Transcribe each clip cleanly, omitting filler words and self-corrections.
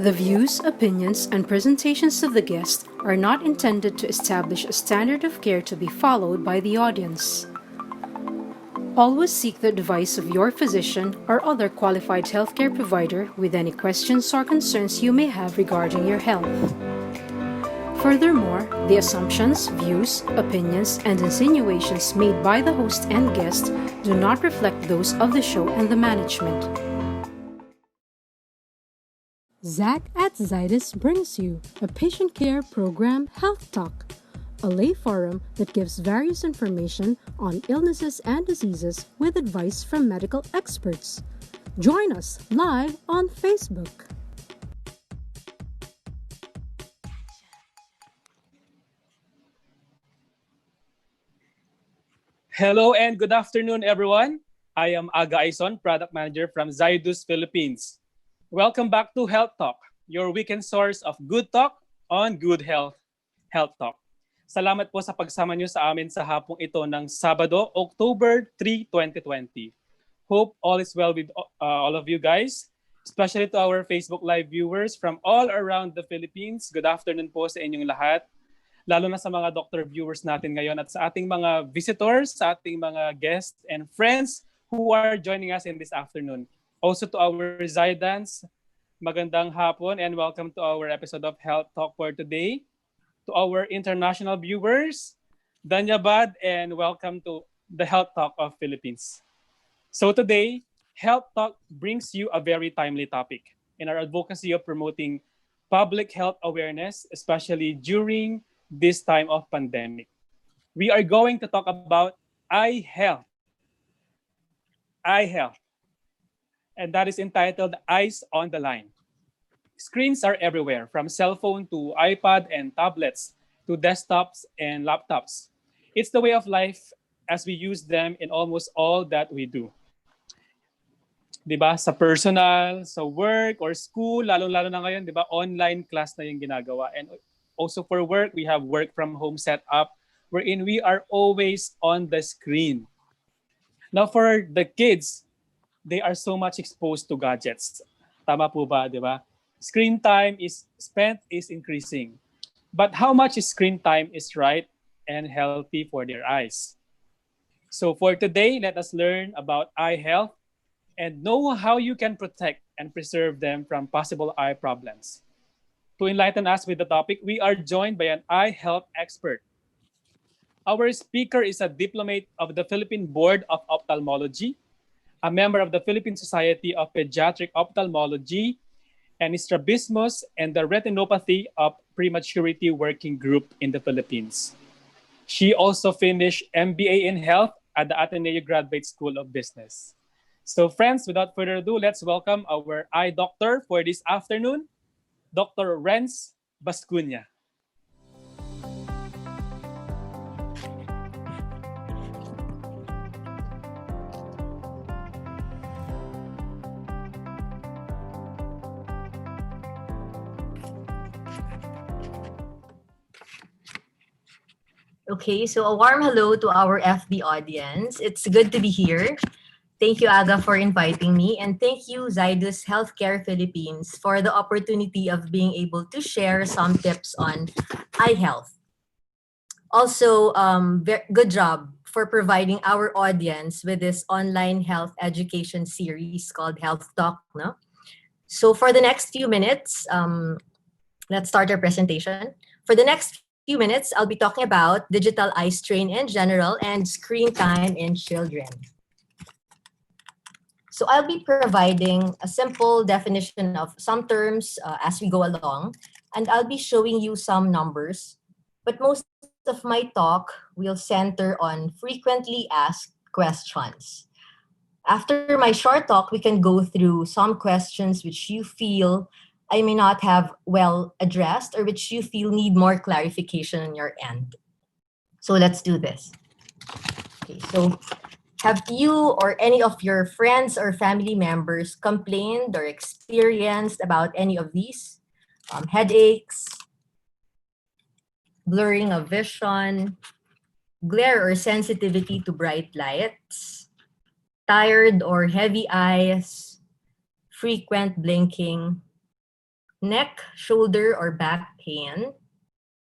The views, opinions, and presentations of the guest are not intended to establish a standard of care to be followed by the audience. Always seek the advice of your physician or other qualified healthcare provider with any questions or concerns you may have regarding your health. Furthermore, the assumptions, views, opinions, and insinuations made by the host and guest do not reflect those of the show and the management. Zach at Zydus brings you a patient care program, Health Talk, a lay forum that gives various information on illnesses and diseases with advice from medical experts. Join us live on Facebook. Hello and good afternoon, everyone. I am Aga Aison, Product Manager from Zydus Philippines. Welcome back to Health Talk, your weekend source of good talk on good health, Health Talk. Salamat po sa pagsama niyo sa amin sa hapong ito ng Sabado, October 3, 2020. Hope all is well with all of you guys, especially to our Facebook Live viewers from all around the Philippines. Good afternoon po sa inyong lahat. Lalo na sa mga doctor viewers natin ngayon at sa ating mga visitors, sa ating mga guests and friends who are joining us in this afternoon. Also to our Zydans, magandang hapon and welcome to our episode of Health Talk for today. To our international viewers, Danyabad and welcome to the Health Talk of Philippines. So today, Health Talk brings you a very timely topic in our advocacy of promoting public health awareness, especially during this time of pandemic. We are going to talk about eye health. Eye health. And that is entitled Eyes on the Line. Screens are everywhere, from cell phone to iPad and tablets to desktops and laptops. It's the way of life as we use them in almost all that we do. Diba? Sa personal, sa work or school, lalo-lalo na ngayon, diba? Online class na yung ginagawa. And also for work, we have work from home setup wherein we are always on the screen. Now for the kids, they are so much exposed to gadgets. Tama po ba, di ba? Screen time is increasing. But how much screen time is right and healthy for their eyes? So for today, let us learn about eye health and know how you can protect and preserve them from possible eye problems. To enlighten us with the topic, we are joined by an eye health expert. Our speaker is a diplomate of the Philippine Board of Ophthalmology, a member of the Philippine Society of Pediatric Ophthalmology, and Strabismus and the Retinopathy of Prematurity Working Group in the Philippines. She also finished MBA in Health at the Ateneo Graduate School of Business. So friends, without further ado, let's welcome our eye doctor for this afternoon, Dr. Renz Bascuña. Okay, so a warm hello to our FB audience. It's good to be here. Thank you, Aga, for inviting me. And thank you, Zydus Healthcare Philippines, for the opportunity of being able to share some tips on eye health. Also, good job for providing our audience with this online health education series called Health Talk. No? So for the next few minutes, let's start our presentation. For the next few minutes, I'll be talking about digital eye strain in general and screen time in children. So I'll be providing a simple definition of some terms as we go along, and I'll be showing you some numbers. But most of my talk will center on frequently asked questions. After my short talk, we can go through some questions which you feel I may not have well addressed or which you feel need more clarification on your end. So let's do this. Okay, so have you or any of your friends or family members complained or experienced about any of these? Headaches, blurring of vision, glare or sensitivity to bright lights, tired or heavy eyes, frequent blinking, neck, shoulder, or back pain,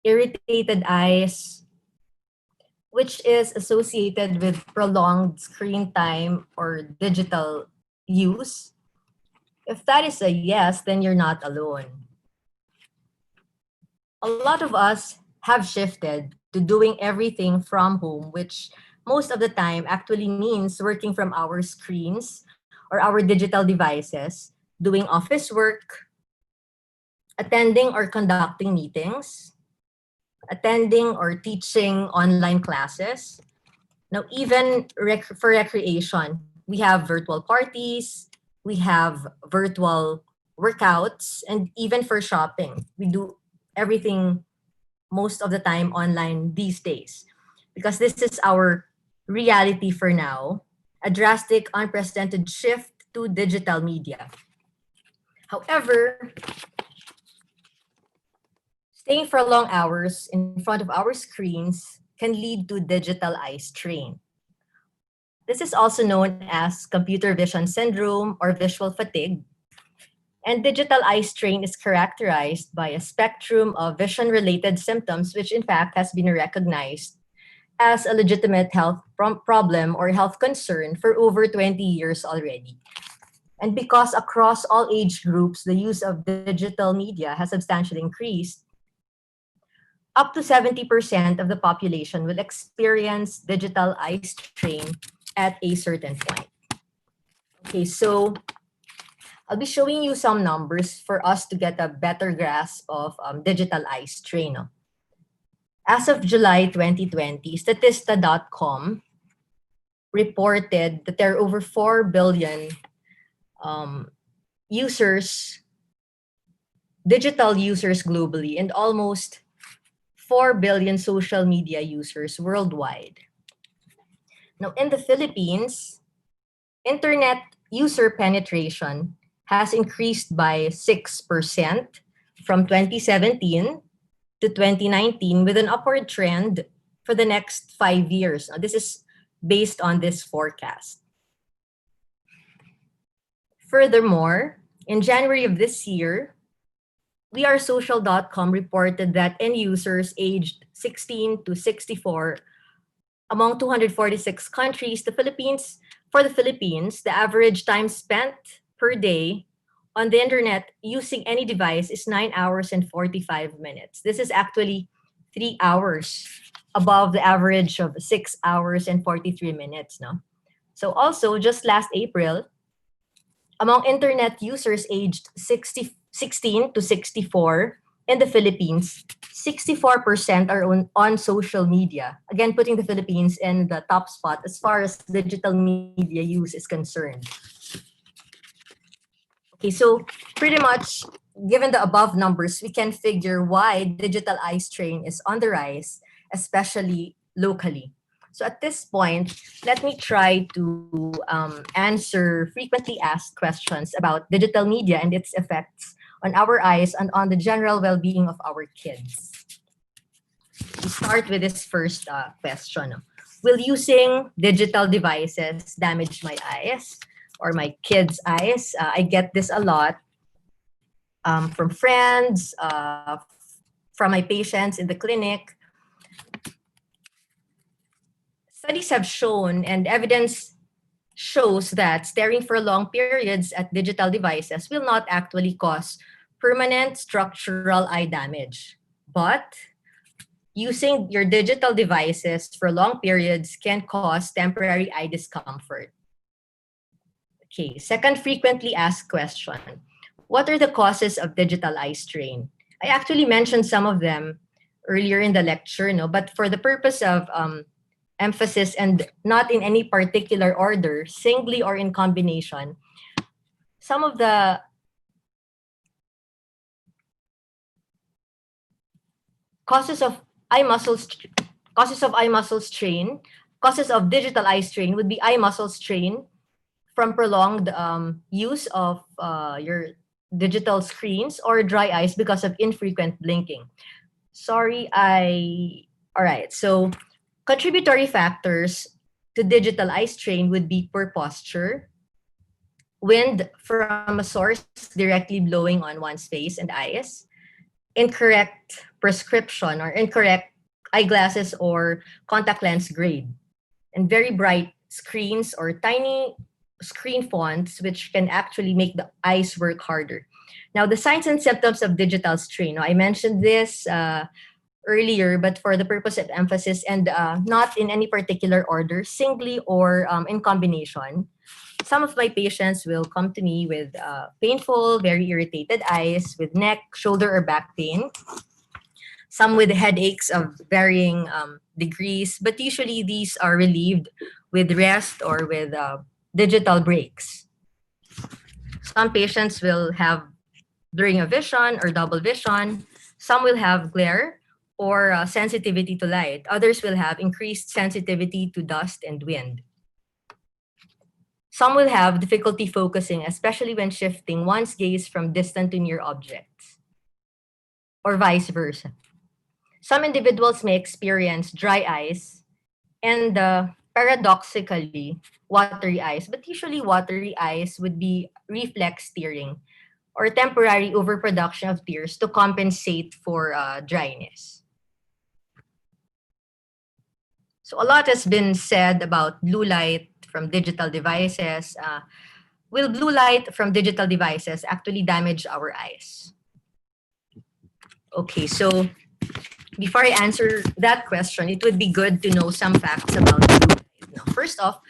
irritated eyes, which is associated with prolonged screen time or digital use. If that is a yes, then you're not alone. A lot of us have shifted to doing everything from home, which most of the time actually means working from our screens or our digital devices, doing office work, attending or conducting meetings, attending or teaching online classes. Now, even for recreation, we have virtual parties, we have virtual workouts, and even for shopping, we do everything most of the time online these days because this is our reality for now, a drastic, unprecedented shift to digital media. However, staying for long hours in front of our screens can lead to digital eye strain. This is also known as computer vision syndrome or visual fatigue. And digital eye strain is characterized by a spectrum of vision related symptoms, which in fact has been recognized as a legitimate health problem or health concern for over 20 years already. And because across all age groups, the use of digital media has substantially increased, up to 70% of the population will experience digital eye strain at a certain point. Okay, so I'll be showing you some numbers for us to get a better grasp of digital eye strain. As of July 2020, Statista.com reported that there are over 4 billion users, digital users globally, and almost 4 billion social media users worldwide. Now, in the Philippines, internet user penetration has increased by 6% from 2017 to 2019 with an upward trend for the next 5 years. Now, this is based on this forecast. Furthermore, in January of this year, wearesocial.com reported that end users aged 16 to 64 among 246 countries, for the Philippines, the average time spent per day on the internet using any device is 9 hours and 45 minutes. This is actually 3 hours above the average of 6 hours and 43 minutes. No? So also, just last April, among internet users aged 16 to 64 in the Philippines, 64% are on social media. Again, putting the Philippines in the top spot as far as digital media use is concerned. Okay, so pretty much, given the above numbers, we can figure why digital eye strain is on the rise, especially locally. So at this point, let me try to answer frequently asked questions about digital media and its effects on our eyes and on the general well-being of our kids. We start with this first question. Will using digital devices damage my eyes or my kids' eyes? I get this a lot from friends, from my patients in the clinic. Studies have shown and evidence shows that staring for long periods at digital devices will not actually cause permanent structural eye damage. But using your digital devices for long periods can cause temporary eye discomfort. Okay, second frequently asked question. What are the causes of digital eye strain? I actually mentioned some of them earlier in the lecture, but for the purpose of emphasis and not in any particular order, singly or in combination, some of the causes of eye muscle strain, causes of digital eye strain would be eye muscle strain from prolonged use of your digital screens or dry eyes because of infrequent blinking. All right, so contributory factors to digital eye strain would be poor posture, wind from a source directly blowing on one's face and eyes, incorrect prescription or incorrect eyeglasses or contact lens grade, and very bright screens or tiny screen fonts, which can actually make the eyes work harder. Now, the signs and symptoms of digital strain. Now, I mentioned this earlier, but for the purpose of emphasis and not in any particular order, singly or in combination. Some of my patients will come to me with painful, very irritated eyes, with neck, shoulder, or back pain. Some with headaches of varying degrees, but usually these are relieved with rest or with digital breaks. Some patients will have blurring of vision or double vision. Some will have glare or sensitivity to light. Others will have increased sensitivity to dust and wind. Some will have difficulty focusing, especially when shifting one's gaze from distant to near objects, or vice versa. Some individuals may experience dry eyes and paradoxically watery eyes, but usually watery eyes would be reflex tearing or temporary overproduction of tears to compensate for dryness. So a lot has been said about blue light from digital devices. Will blue light from digital devices actually damage our eyes? Okay, so before I answer that question, it would be good to know some facts about blue light. Now, first off,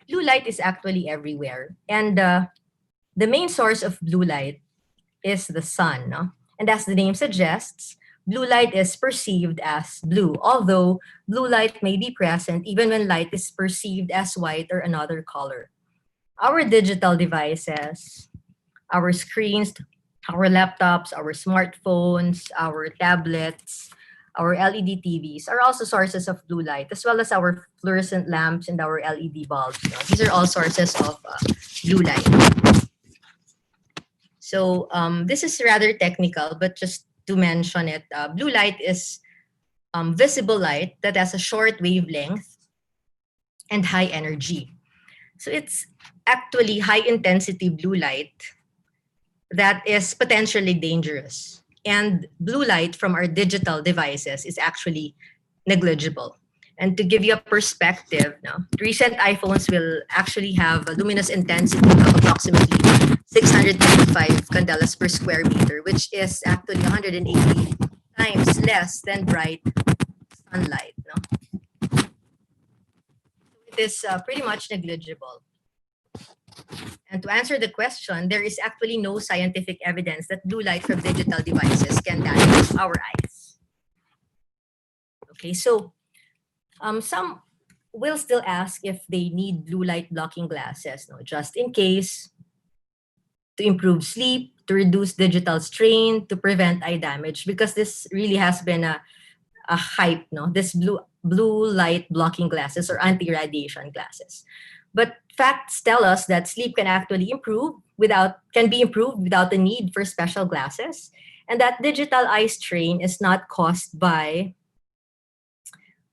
blue light is actually everywhere. And the main source of blue light is the sun. No? And as the name suggests, blue light is perceived as blue, although blue light may be present even when light is perceived as white or another color. Our digital devices, our screens, our laptops, our smartphones, our tablets, our LED TVs are also sources of blue light, as well as our fluorescent lamps and our LED bulbs. No? These are all sources of blue light. So this is rather technical, but just to mention it, blue light is visible light that has a short wavelength and high energy. So it's actually high intensity blue light that is potentially dangerous. And blue light from our digital devices is actually negligible. And to give you a perspective, now, recent iPhones will actually have a luminous intensity of approximately 625 candelas per square meter, which is actually 180 times less than bright sunlight. No? It is pretty much negligible. And to answer the question, there is actually no scientific evidence that blue light from digital devices can damage our eyes. Okay, so some will still ask if they need blue light blocking glasses, no, just in case, to improve sleep, to reduce digital strain, to prevent eye damage, because this really has been a hype, no, this blue light blocking glasses or anti-radiation glasses. But facts tell us that sleep can actually be improved without the need for special glasses, and that digital eye strain is not caused by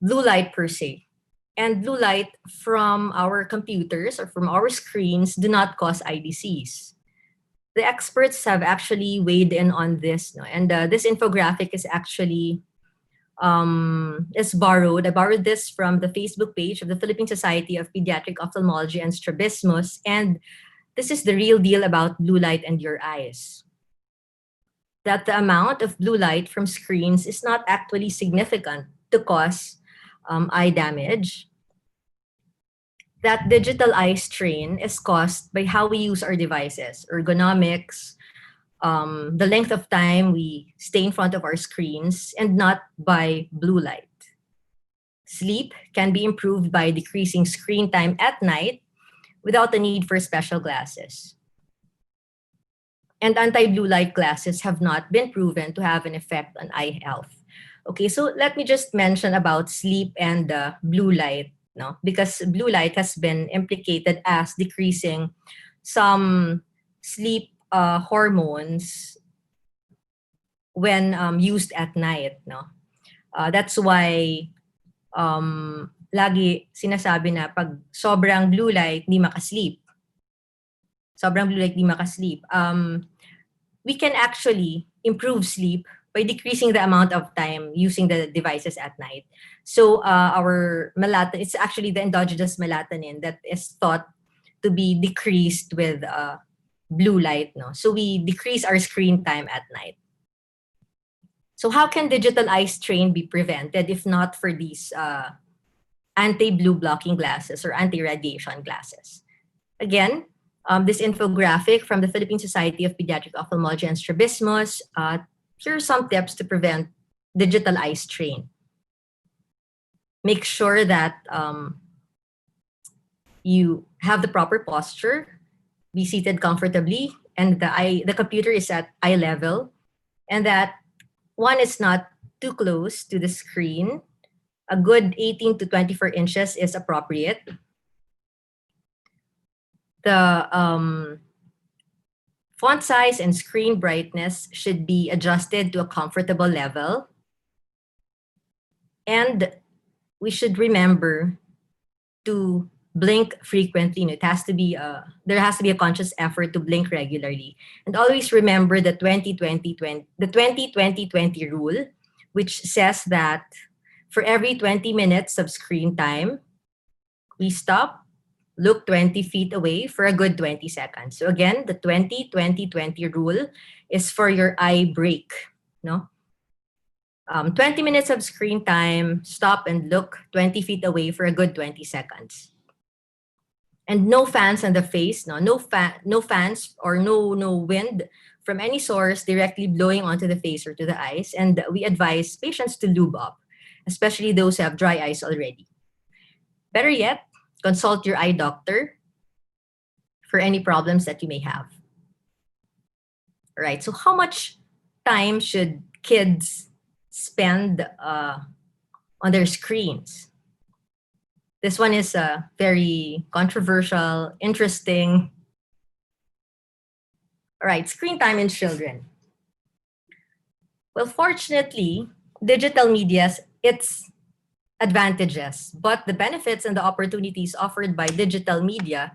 blue light per se. And blue light from our computers or from our screens do not cause eye disease. The experts have actually weighed in on this, no? And this infographic is actually is borrowed. I borrowed this from the Facebook page of the Philippine Society of Pediatric Ophthalmology and Strabismus, and this is the real deal about blue light and your eyes. That the amount of blue light from screens is not actually significant to cause eye damage. That digital eye strain is caused by how we use our devices, ergonomics, the length of time we stay in front of our screens, and not by blue light. Sleep can be improved by decreasing screen time at night without the need for special glasses. And anti-blue light glasses have not been proven to have an effect on eye health. Okay, so let me just mention about sleep and blue light, no? Because blue light has been implicated as decreasing some sleep hormones when used at night, no? That's why lagi sinasabi na pag sobrang blue light, hindi makasleep. sobrang blue light, di makasleep. We can actually improve sleep by decreasing the amount of time using the devices at night. So our melatonin, it's actually the endogenous melatonin that is thought to be decreased with blue light. No? So we decrease our screen time at night. So how can digital eye strain be prevented if not for these anti-blue blocking glasses or anti-radiation glasses? Again, this infographic from the Philippine Society of Pediatric Ophthalmology and Strabismus, here are some tips to prevent digital eye strain. Make sure that you have the proper posture, be seated comfortably, and the computer is at eye level, and that one is not too close to the screen. A good 18 to 24 inches is appropriate. The font size and screen brightness should be adjusted to a comfortable level. And we should remember to blink frequently. It has to be there has to be a conscious effort to blink regularly. And always remember the 20-20-20 rule, which says that for every 20 minutes of screen time, we stop, look 20 feet away for a good 20 seconds. So again, the 20-20-20 rule is for your eye break. No? 20 minutes of screen time, stop and look 20 feet away for a good 20 seconds. And no fans on the face, no fans or no wind from any source directly blowing onto the face or to the eyes. And we advise patients to lube up, especially those who have dry eyes already. Better yet, consult your eye doctor for any problems that you may have. All right, so how much time should kids spend on their screens? This one is very controversial, interesting. All right, screen time in children. Well, fortunately, digital media, its advantages, but the benefits and the opportunities offered by digital media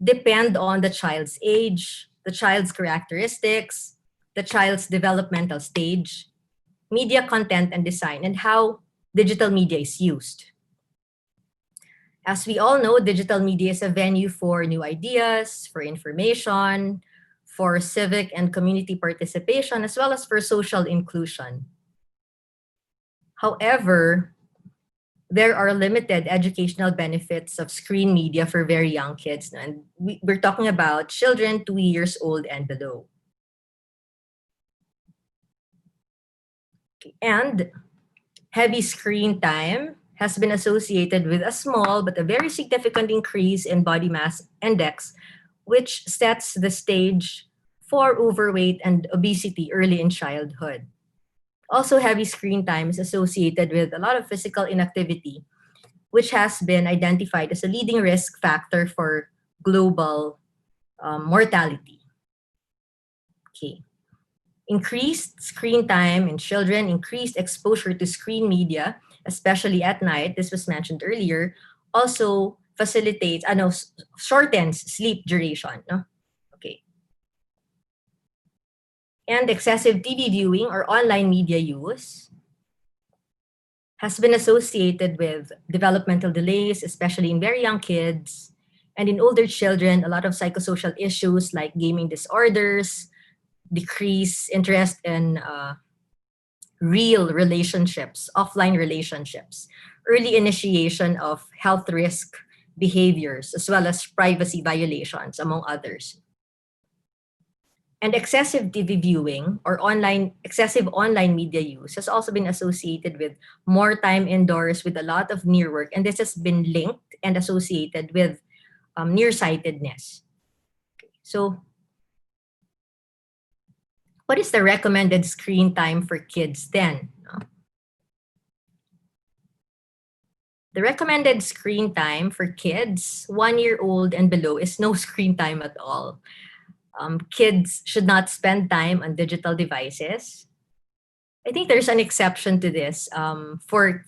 depend on the child's age, the child's characteristics, the child's developmental stage, media content and design, and how digital media is used. As we all know, digital media is a venue for new ideas, for information, for civic and community participation, as well as for social inclusion. However, there are limited educational benefits of screen media for very young kids. And we're talking about children 2 years old and below. And heavy screen time has been associated with a small but a very significant increase in body mass index, which sets the stage for overweight and obesity early in childhood. Also, heavy screen time is associated with a lot of physical inactivity, which has been identified as a leading risk factor for global mortality. Okay. Increased screen time in children, increased exposure to screen media, especially at night, this was mentioned earlier, also facilitates, shortens sleep duration. No? Okay. And excessive TV viewing or online media use has been associated with developmental delays, especially in very young kids. And in older children, a lot of psychosocial issues like gaming disorders, decreased interest in real relationships, offline relationships, early initiation of health risk behaviors, as well as privacy violations, among others. And excessive TV viewing or excessive online media use has also been associated with more time indoors with a lot of near work. And this has been linked and associated with nearsightedness. So what is the recommended screen time for kids then? The recommended screen time for kids 1 year old and below is no screen time at all. Kids should not spend time on digital devices. I think there's an exception to this for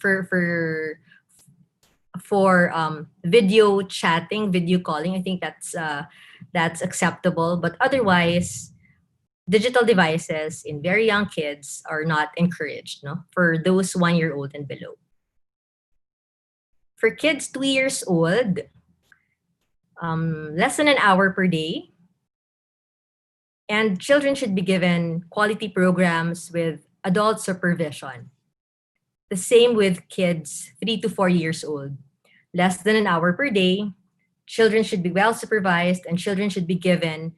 video chatting, video calling. I think that's that's acceptable. But otherwise, digital devices in very young kids are not encouraged, no, for those 1 year old and below. For kids 2 years old, less than an hour per day. And children should be given quality programs with adult supervision. The same with kids 3 to 4 years old. Less than an hour per day. Children should be well supervised and children should be given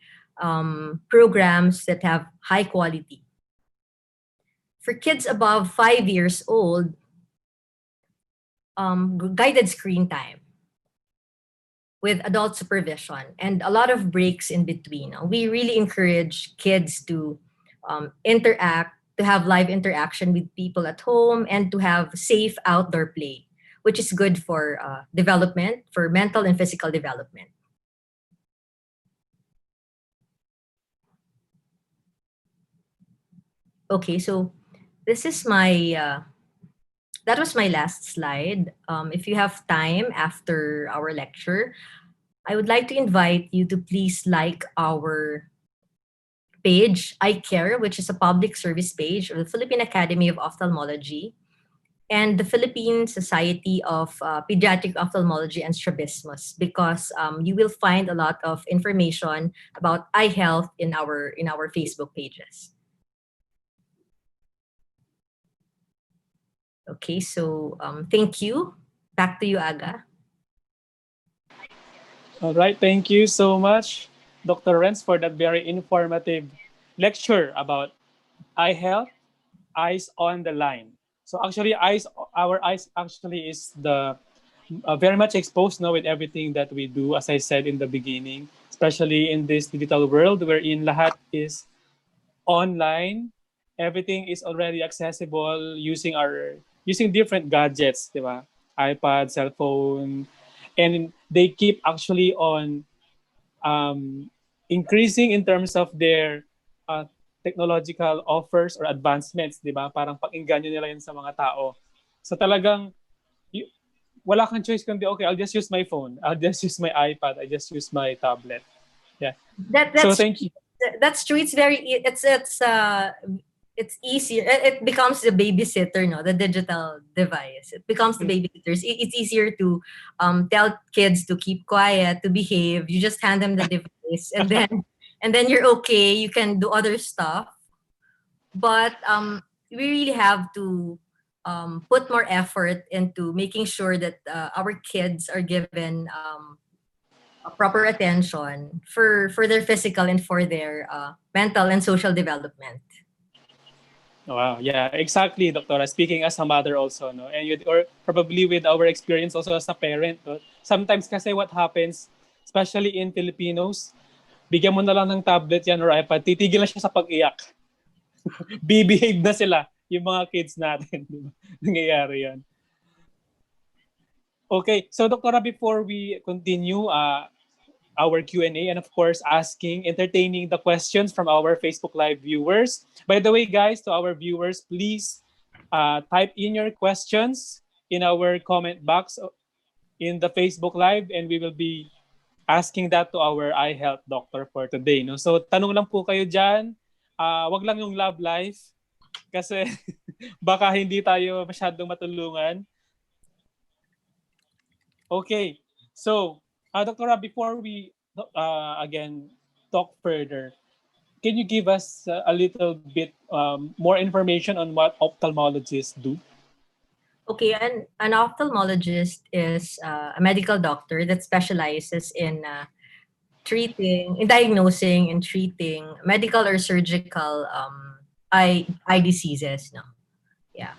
programs that have high quality. For kids above 5 years old, guided screen time with adult supervision and a lot of breaks in between. We really encourage kids to interact, to have live interaction with people at home, and to have safe outdoor play, which is good for development, for mental and physical development. Okay, so this is my that was my last slide. If you have time after our lecture, I would like to invite you to please like our page, I Care, which is a public service page of the Philippine Academy of Ophthalmology and the Philippine Society of Pediatric Ophthalmology and Strabismus, because you will find a lot of information about eye health in our Facebook pages. Okay, so thank you. Back to you, Aga. All right, thank you so much, Dr. Renz, for that very informative lecture about eye health, eyes on the line. So actually, our eyes actually is the very much exposed now with everything that we do, as I said in the beginning, especially in this digital world wherein lahat is online, everything is already accessible using different gadgets, di ba? iPad, cell phone, and they keep actually on increasing in terms of their technological offers or advancements, di ba? Parang pag-inganyo nila yun sa mga tao. So talagang wala kang choice kundi, okay, I'll just use my phone. I'll just use my iPad. I just use my tablet. Yeah. So thank you. That's true. It's very it's easier. It becomes the babysitter, no, the digital device. It becomes the babysitters. It's easier to tell kids to keep quiet, to behave. You just hand them the device, and then you're okay. You can do other stuff. But we really have to put more effort into making sure that our kids are given proper attention for their physical and for their mental and social development. Wow, yeah, exactly, Doctora. Speaking as a mother also, no, and or probably with our experience also as a parent, no? Sometimes kasi what happens, especially in Filipinos, bigyan mo na lang ng tablet yan or iPad, titigil na siya sa pag-iyak. Behave na sila yung mga kids natin. Di ba? Nangyayari yan. Okay, so Doctora, before we continue our Q&A and of course entertaining the questions from our Facebook Live viewers. By the way, guys, to our viewers, please type in your questions in our comment box in the Facebook Live and we will be asking that to our eye health doctor for today. No? So tanong lang po kayo dyan. Wag lang yung love life kasi baka hindi tayo masyadong matulungan. Okay, so Doctora, before we again talk further, can you give us a little bit more information on what ophthalmologists do? Okay, an ophthalmologist is a medical doctor that specializes in diagnosing and treating medical or surgical eye diseases. No, yeah.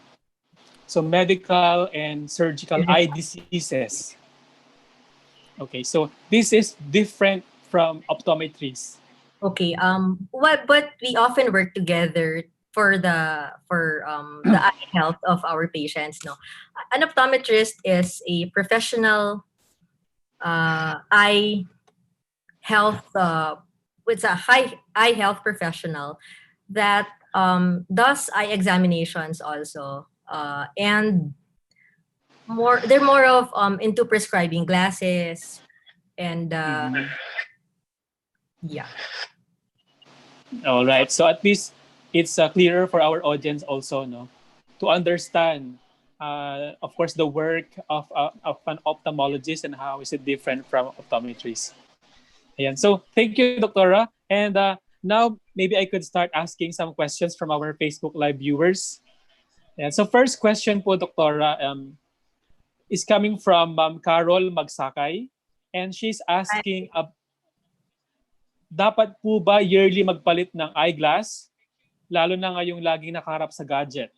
So medical and surgical eye diseases. Okay, so this is different from optometrists. Okay. But we often work together for the eye health of our patients. No, an optometrist is a professional eye health. It's a high eye health professional that does eye examinations also, and they're more of into prescribing glasses and Yeah. All right. So at least it's clearer for our audience also, no, to understand, of course, the work of an ophthalmologist and how is it different from optometries. Ayan. So thank you, Doctora. And now maybe I could start asking some questions from our Facebook Live viewers. And so first question po, Doctora, is coming from Ma'am Carol Magsakay. And she's asking, dapat po ba yearly magpalit ng eyeglass? Lalo na ngayong laging nakaharap sa gadget.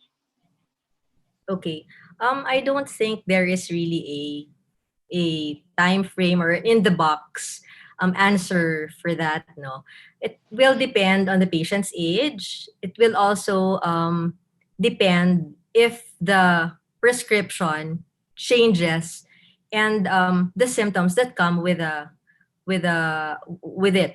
Okay. I don't think there is really a time frame or in the box answer for that. No, it will depend on the patient's age. It will also depend if the prescription changes and the symptoms that come with it.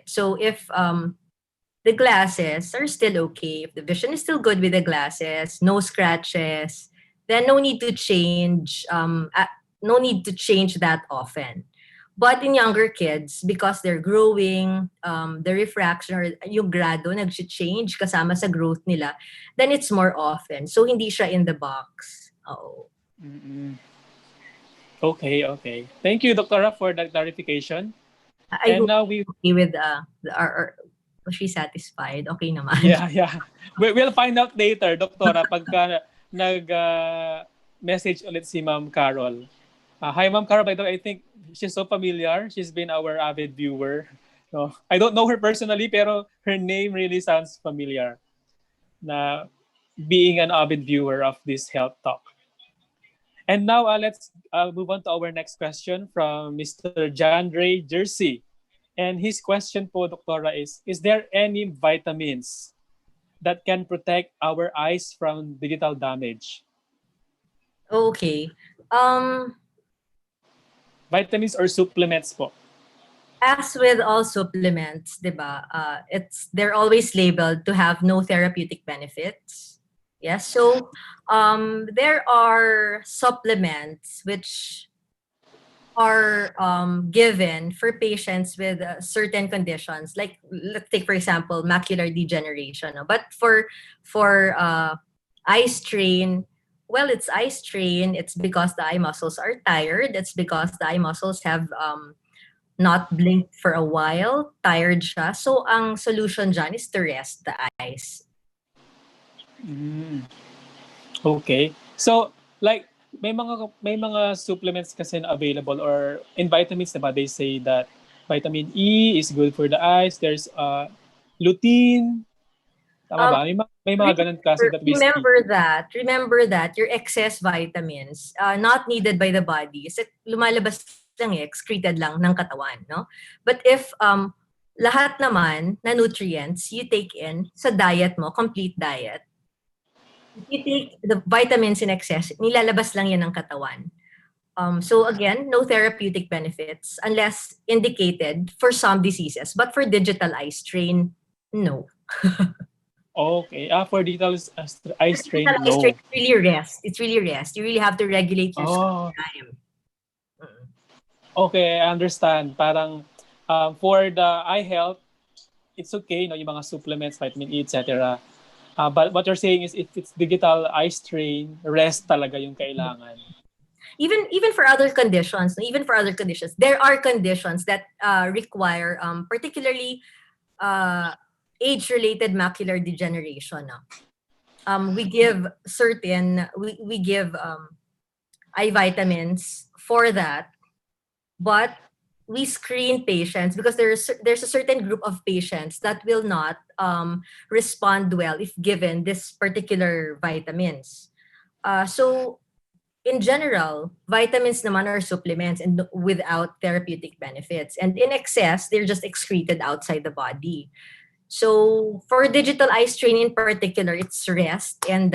So if the glasses are still okay, if the vision is still good with the glasses, no scratches, then no need to change. No need to change that often. But in younger kids, because they're growing, the refraction or yung grado nag-change kasama sa growth nila, then it's more often. So hindi siya in the box. Oh. Mm-mm. Okay. Thank you, Doctora, for that clarification. I And hope now we, okay with was she satisfied? Okay naman. yeah. We'll find out later, Doctora, pagka nag-message ulit si Ma'am Carol. Hi, Ma'am Carol. By the way, I think she's so familiar. She's been our avid viewer. No, I don't know her personally, pero her name really sounds familiar. Na being an avid viewer of this health talk. And now let's move on to our next question from Mr. John Ray Jersey. And his question po, Doctora, is there any vitamins that can protect our eyes from digital damage? Okay. Vitamins or supplements po? As with all supplements, 'di ba? They're always labeled to have no therapeutic benefits. Yes. So there are supplements which are given for patients with certain conditions. Like let's take for example macular degeneration. No? But for eye strain, well, it's eye strain. It's because the eye muscles are tired. It's because the eye muscles have not blinked for a while, tired siya. So, ang solution dyan is to rest the eyes. Okay. So, like, may mga supplements kasi na available or in vitamins, diba, they say that vitamin E is good for the eyes. There's lutein. Tama ba? May mga ganun klase that we see. Remember that your excess vitamins not needed by the body. Kasi lumalabas lang excreted lang ng katawan, no? But if lahat naman na nutrients you take in sa diet mo, complete diet, if you take the vitamins in excess, nilalabas lang yan ng katawan. So again, no therapeutic benefits unless indicated for some diseases. But for digital eye strain, no. Okay. For digital eye strain, Digital eye no. strain, it's really rest. You really have to regulate your screen time. Okay, I understand. Parang for the eye health, it's okay, no, yung mga supplements, vitamin E, etc. But what you're saying is if it's digital eye strain, rest talaga yung kailangan. Even for other conditions, there are conditions that require particularly age-related macular degeneration. We give eye vitamins for that. But we screen patients because there's a certain group of patients that will not respond well if given this particular vitamins. So in general, vitamins naman are supplements and without therapeutic benefits. And in excess, they're just excreted outside the body. So for digital eye strain in particular, it's rest and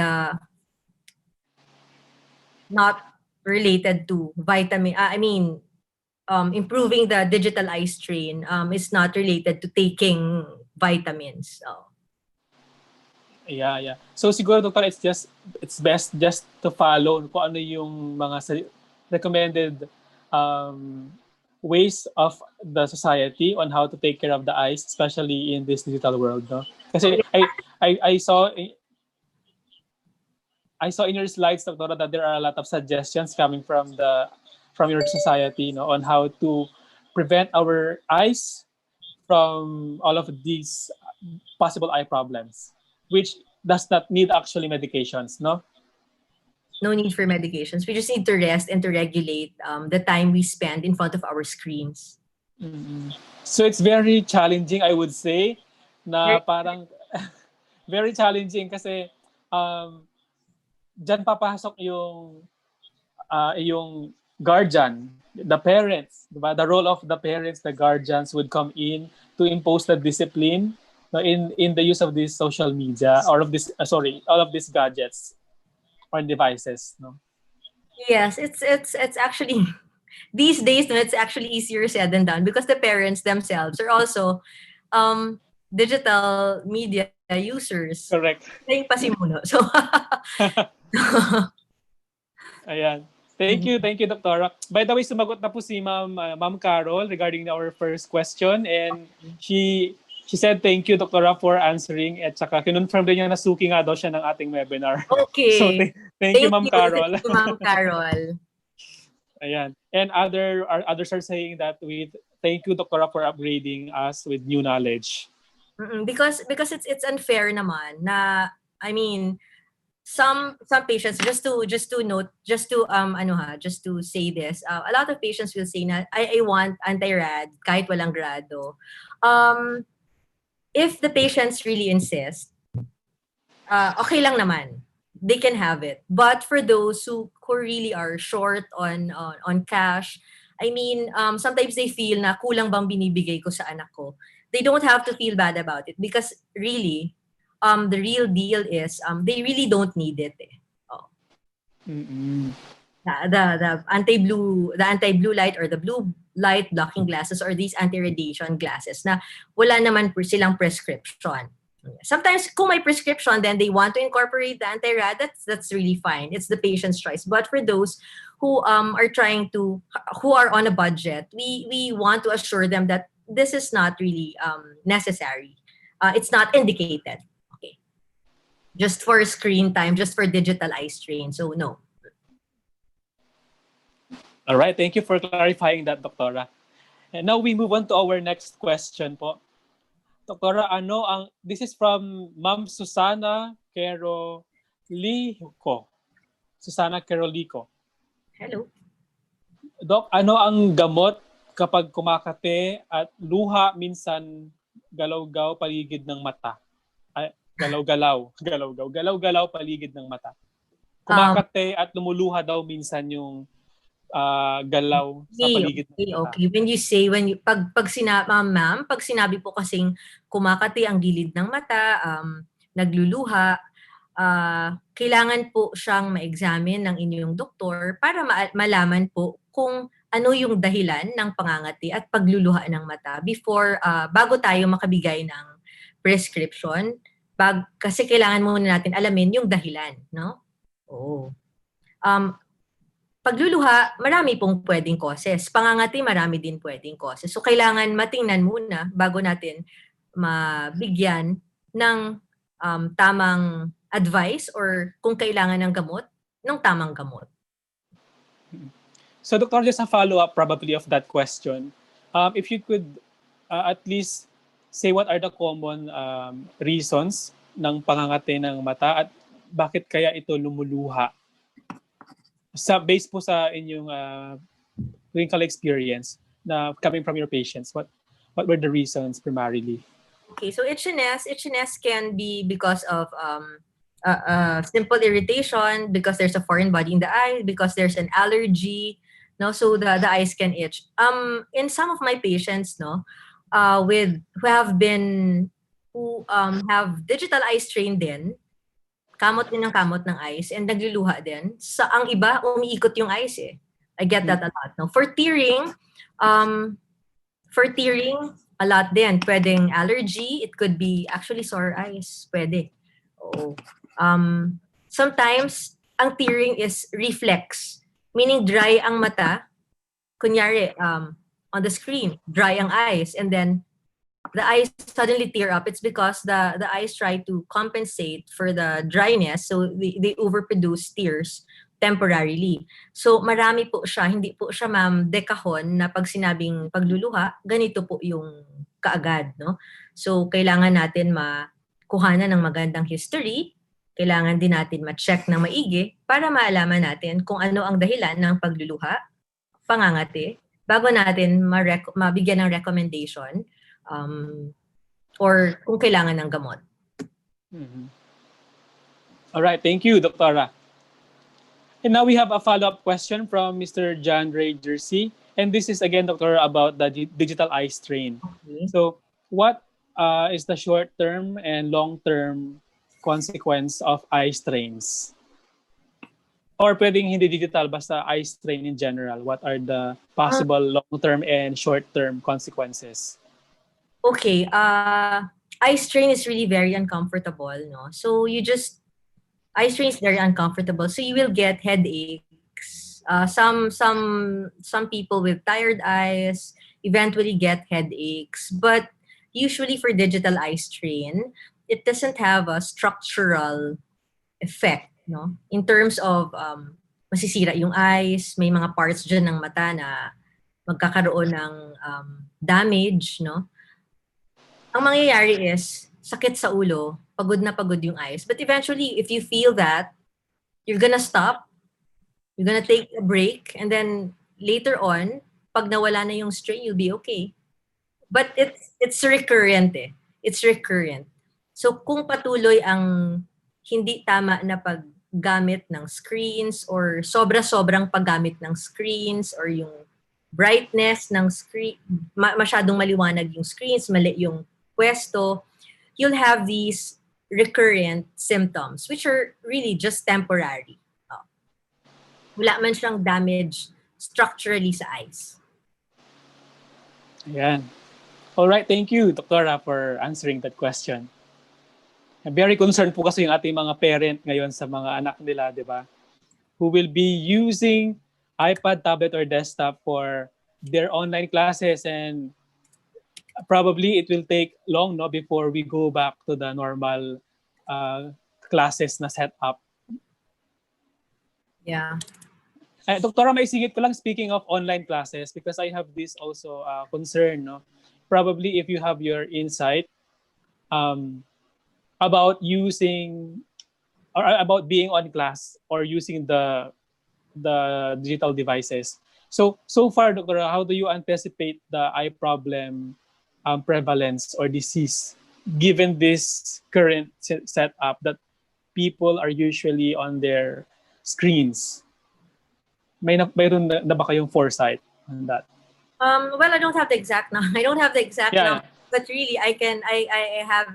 not related to vitamin. Improving the digital eye strain is not related to taking vitamins. So. Yeah. So siguro, Doctor, it's best just to follow kung ano yung mga recommended ways of the society on how to take care of the eyes, especially in this digital world, no? Kasi I saw in your slides, Doctora, that there are a lot of suggestions coming from your society, no, on how to prevent our eyes from all of these possible eye problems, which does not need actually medications, no? No need for medications. We just need to rest and to regulate the time we spend in front of our screens. Mm-mm. So it's very challenging, I would say, na parang very challenging kasi dyan papasok yung guardian, the parents, diba? The role of the parents, the guardians would come in to impose the discipline, no, in the use of this social media or of this all of these gadgets or devices, no. Yes, it's actually these days, no, it's actually easier said than done because the parents themselves are also digital media users. Correct. Playing pasimuno. So Ayan. Thank you, Doctora. By the way, sumagot na po si Ma'am Carol regarding our first question, and she said thank you, Doctora, for answering, at saka kinonfirm din niya na suki nga daw siya ng ating webinar. okay. So thank you, Ma'am Carol. Thank you, Ma'am Carol. Ayan. And others are saying that thank you, Doctora, for upgrading us with new knowledge. Because it's unfair naman na, I mean, some patients, just to note, just to say this, a lot of patients will say na I want anti-rad kahit walang grado. If the patients really insist, okay lang naman, they can have it. But for those who really are short on cash, I mean, sometimes they feel na kulang bang binibigay ko sa anak ko. They don't have to feel bad about it because really, the real deal is they really don't need it. Oh. The anti-blue light or the blue light blocking glasses or these anti-radiation glasses na wala naman silang prescription. Sometimes kung may prescription, then they want to incorporate the anti-rad, that's really fine. It's the patient's choice. But for those who who are on a budget, we want to assure them that this is not really necessary. It's not indicated. Okay. Just for screen time, just for digital eye strain. So no. All right. Thank you for clarifying that, Doctora. And now we move on to our next question po. Doctora, this is from Ma'am Susana Carolico. Susana Carolico. Hello. Doc, ano ang gamot kapag kumakate at luha minsan galaw-gaw paligid ng mata? Ay, galaw-galaw paligid ng mata. Kumakate at lumuluha daw minsan yung galaw sa paligid ng mata. Okay. Pag sinabi po kasing kumakati ang gilid ng mata, nagluluha, kailangan po siyang ma-examine ng inyong doktor para malaman po kung ano yung dahilan ng pangangati at pagluluha ng mata bago tayo makabigay ng prescription. Kasi kailangan muna natin alamin yung dahilan, no? Oo. Pagluluha, marami pong pwedeng causes. Pangangati, marami din pwedeng causes. So, kailangan matingnan muna bago natin mabigyan ng tamang advice or kung kailangan ng gamot, ng tamang gamot. So, Doctor, just a follow-up probably of that question. If you could at least say what are the common reasons ng pangangati ng mata at bakit kaya ito lumuluha? Based po sa inyong clinical experience na coming from your patients, what were the reasons primarily? Okay, so itchiness can be because of simple irritation, because there's a foreign body in the eye, because there's an allergy, no, so the eyes can itch. In some of my patients, no, who have digital eye strain din, kamot din ng eyes and nagluluha din. Ang iba, umiikot yung eyes eh. I get that a lot. No? For tearing, a lot din. Pwedeng allergy. It could be actually sore eyes. Pwede. Oo. Sometimes, ang tearing is reflex. Meaning dry ang mata. Kunyari, on the screen, dry ang eyes, and then the eyes suddenly tear up. It's because the eyes try to compensate for the dryness, so they overproduce tears temporarily. So marami po siya, hindi po siya ma'am dekahon na pag sinabing pagluluha, ganito po yung kaagad, no? So kailangan natin makuhanan ng magandang history, kailangan din natin ma-check na maigi para maalaman natin kung ano ang dahilan ng pagluluha, pangangati, bago natin mabigyan ng recommendation or kung kailangan ng gamot. All right, thank you, Doctora. And now we have a follow-up question from Mr. John Ray Jersey. And this is again, Doctor, about the digital eye strain. Okay. So what is the short-term and long-term consequence of eye strains? Or pwedeng hindi digital, basta eye strain in general. What are the possible long-term and short-term consequences? Okay, eye strain is really very uncomfortable, no? So eye strain is very uncomfortable. So you will get headaches. Some people with tired eyes eventually get headaches. But usually for digital eye strain, it doesn't have a structural effect, no? In terms of masisira yung eyes, may mga parts dyan ng mata na magkakaroon ng damage, no? Ang mangyayari is, sakit sa ulo, pagod na pagod yung eyes. But eventually, if you feel that, you're gonna stop, you're gonna take a break, and then later on, pag nawala na yung strain, you'll be okay. But it's recurrent eh. It's recurrent. So kung patuloy ang hindi tama na paggamit ng screens or sobra-sobrang paggamit ng screens or yung brightness ng screen, masyadong maliwanag yung screens, mali yung pwesto, you'll have these recurrent symptoms which are really just temporary. Wala man siyang damage structurally sa eyes. Ayan. All right, thank you, Doctora, for answering that question. I'm very concerned po kasi yung ating mga parent ngayon sa mga anak nila, di ba? Who will be using iPad, tablet, or desktop for their online classes, and probably it will take long, no, before we go back to the normal classes na set up. Yeah. Doktora, may singit ko lang, speaking of online classes, because I have this also concern, no? Probably if you have your insight about using or about being on class or using the digital devices. So far, Doctor, how do you anticipate the eye problem prevalence or disease given this current setup that people are usually on their screens? Mayroon na ba kayong foresight on that? Well, I don't have the exact number. I don't have the exact number, Yeah. but really, I have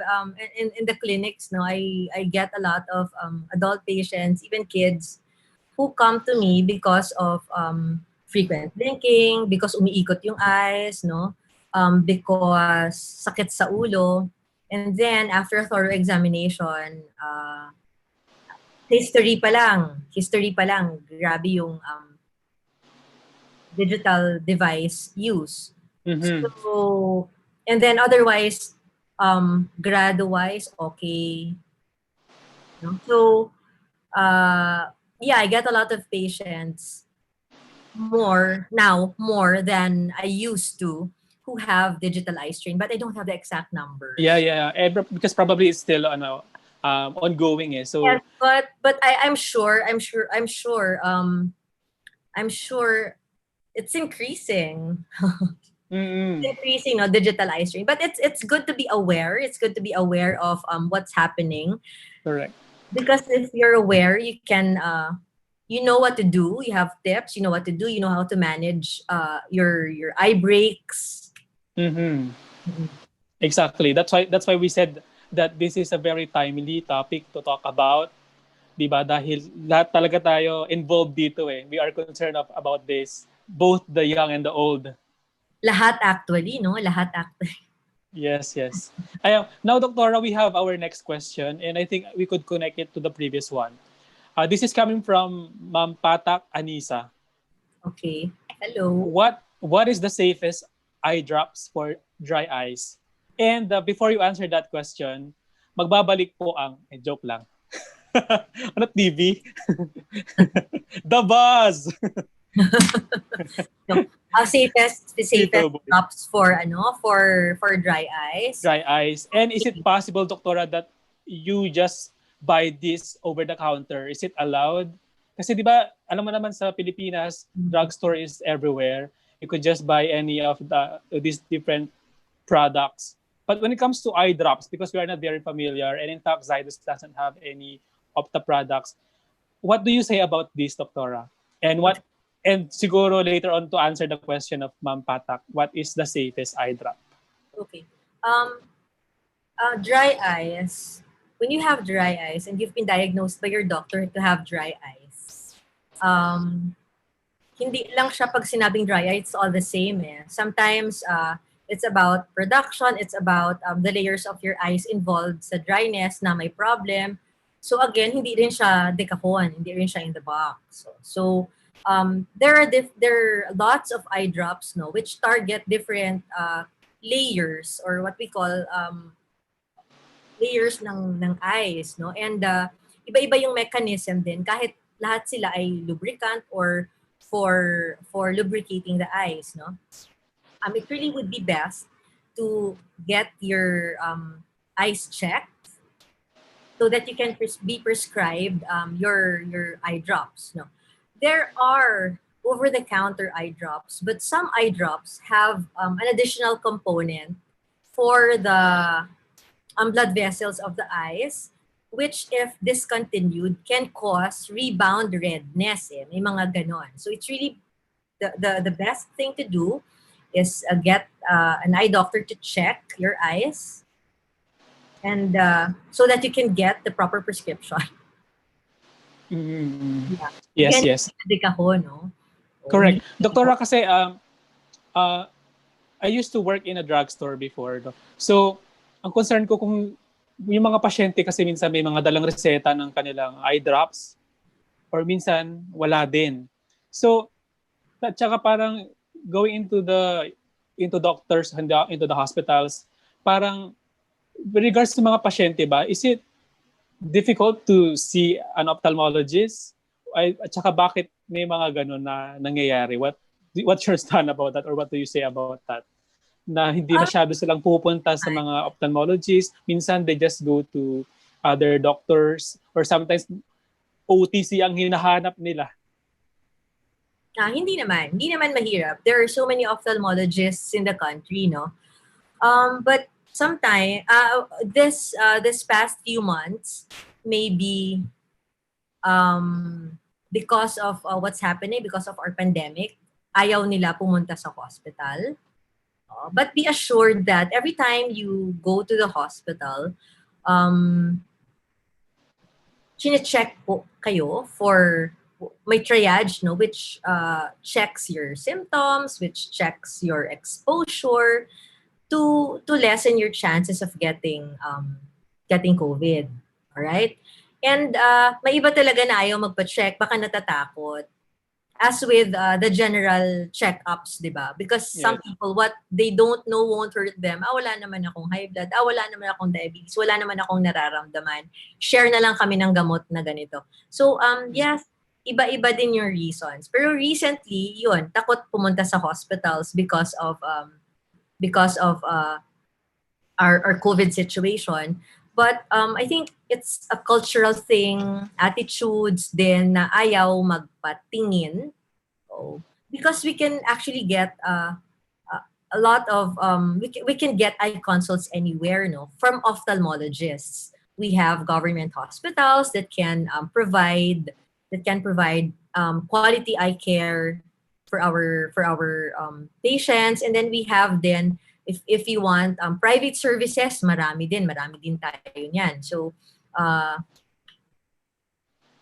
in the clinics. No, I get a lot of adult patients, even kids, who come to me because of frequent blinking, because umiikot yung eyes, no, because sakit sa ulo, and then after a thorough examination, history pa lang, grabe yung digital device use. Mm-hmm. So, and then otherwise, grado-wise, okay. No? So, yeah, I get a lot of patients more than I used to who have digital eye strain, but I don't have the exact numbers. Yeah. Because probably it's still ongoing. So yes, but I'm sure it's increasing. It's increasing, no, digital eye strain. But it's good to be aware. It's good to be aware of what's happening. Correct. Because if you're aware, you can you know what to do. You have tips. You know what to do. You know how to manage your eye breaks. Mm-hmm. Exactly. That's why we said that this is a very timely topic to talk about. Diba? Dahil lahat talaga tayo involved dito eh. We are concerned about this. Both the young and the old. Lahat actually, no? Lahat actually. Yes. Now, Doctora, we have our next question, and I think we could connect it to the previous one. This is coming from Ma'am Patak Anisa. Okay. Hello. What what is the safest eye drops for dry eyes? And before you answer that question, magbabalik po ang, joke lang. Ano TV? The Buzz! No, the safest Tito Boy. drops for for dry eyes. Dry eyes. And is it possible, Doktora, that you just buy this over the counter? Is it allowed? Kasi di ba, alam mo naman sa Pilipinas, drugstore is everywhere. You could just buy any of these different products. But when it comes to eye drops, because we are not very familiar, and in fact, Zydus doesn't have any of the products, what do you say about this, Doktora? And siguro later on to answer the question of Ma'am Patak, what is the safest eye drop? Okay. Dry eyes. When you have dry eyes and you've been diagnosed by your doctor to have dry eyes, hindi lang siya pag sinabing dry eye, it's all the same eh. Sometimes it's about production, it's about the layers of your eyes involved sa dryness na may problem. So again, hindi rin siya decahon, hindi rin siya in the box. So there are lots of eye drops no which target different layers or what we call layers ng eyes no, and iba-iba yung mechanism din kahit lahat sila ay lubricant or for lubricating the eyes no. It really would be best to get your eyes checked so that you can be prescribed your eye drops no. There are over-the-counter eye drops, but some eye drops have an additional component for the blood vessels of the eyes, which if discontinued can cause rebound redness. Eh. May mga ganon. So it's really the best thing to do is get an eye doctor to check your eyes, and so that you can get the proper prescription. Mm-hmm. Yeah. Yes, Again, yes. Decahon, no? Correct. Doktora, kasi I used to work in a drugstore before. No? So, ang concern ko kung yung mga pasyente kasi minsan may mga dalang reseta ng kanilang eye drops or minsan wala din. So, at saka parang going into doctors, into the hospitals, parang with regards to mga pasyente ba, is it difficult to see an ophthalmologist? At saka bakit may mga ganun na nangyayari? What's your stand about that, or what do you say about that? Na hindi masyado silang pupunta sa mga ophthalmologists. Minsan they just go to other doctors, or sometimes OTC ang hinahanap nila. Hindi naman mahirap. There are so many ophthalmologists in the country, no? But sometimes this past few months, maybe because of what's happening, because of our pandemic, ayaw nila pumunta sa hospital. But be assured that every time you go to the hospital, chine-check po kayo for may triage, no, which checks your symptoms, which checks your exposure to lessen your chances of getting COVID. All right? And may iba talaga na ayaw magpa-check, baka natatakot. As with the general checkups, di ba? Because some people, what they don't know won't hurt them. Wala naman akong high blood. Wala naman akong diabetes. Wala naman akong nararamdaman. Share na lang kami ng gamot na ganito. So, yes, iba-iba din yung reasons. Pero recently, yun, takot pumunta sa hospitals because of our COVID situation. But I think it's a cultural thing, attitudes din na ayaw magpatingin. Because we can actually get a lot of, we can get eye consults anywhere, no, from ophthalmologists. We have government hospitals that can provide quality eye care for our patients, and then we have then if you want private services, marami din tayo niyan. So